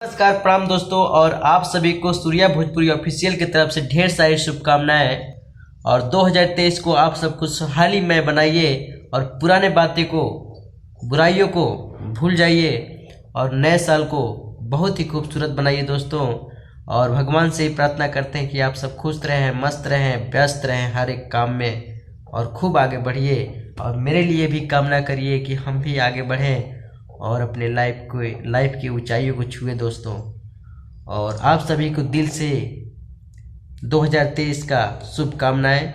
नमस्कार प्रणाम दोस्तों, और आप सभी को सूर्या भोजपुरी ऑफिशियल की तरफ से ढेर सारी शुभकामनाएं। और 2023 को आप सब खुशहाली में बनाइए और पुराने बातें को, बुराइयों को भूल जाइए और नए साल को बहुत ही खूबसूरत बनाइए दोस्तों। और भगवान से ही प्रार्थना करते हैं कि आप सब खुश रहें, मस्त रहें, व्यस्त रहें हर एक काम में और खूब आगे बढ़िए। और मेरे लिए भी कामना करिए कि हम भी आगे बढ़ें और अपने लाइफ की ऊंचाइयों को छुए दोस्तों। और आप सभी को दिल से 2023 का शुभकामनाएं।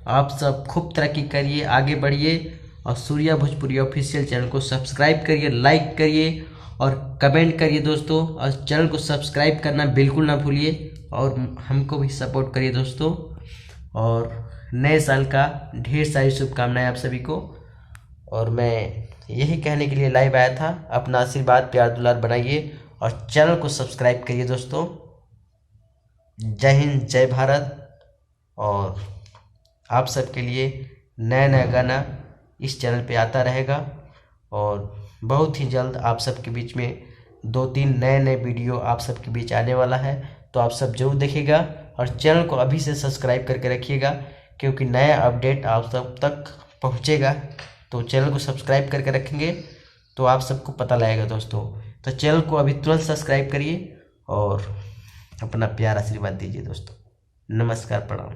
आप सब खूब तरक्की करिए, आगे बढ़िए और सूर्या भोजपुरी ऑफिशियल चैनल को सब्सक्राइब करिए, लाइक करिए और कमेंट करिए दोस्तों। और चैनल को सब्सक्राइब करना बिल्कुल ना भूलिए और हमको भी सपोर्ट करिए दोस्तों। और नए साल का ढेर सारी शुभकामनाएं आप सभी को। और मैं यही कहने के लिए लाइव आया था। अपना आशीर्वाद, प्यार, दुलार बनाइए और चैनल को सब्सक्राइब करिए दोस्तों। जय हिंद, जय भारत। और आप सबके लिए नया नया गाना इस चैनल पे आता रहेगा और बहुत ही जल्द आप सबके बीच में 2-3 नए नए वीडियो आप सबके बीच आने वाला है। तो आप सब जरूर देखिएगा और चैनल को अभी से सब्सक्राइब करके रखिएगा, क्योंकि नया अपडेट आप सब तक पहुँचेगा। तो चैनल को सब्सक्राइब करके रखेंगे तो आप सबको पता लगेगा दोस्तों। तो चैनल को अभी तुरंत सब्सक्राइब करिए और अपना प्यार आशीर्वाद दीजिए दोस्तों। नमस्कार, प्रणाम।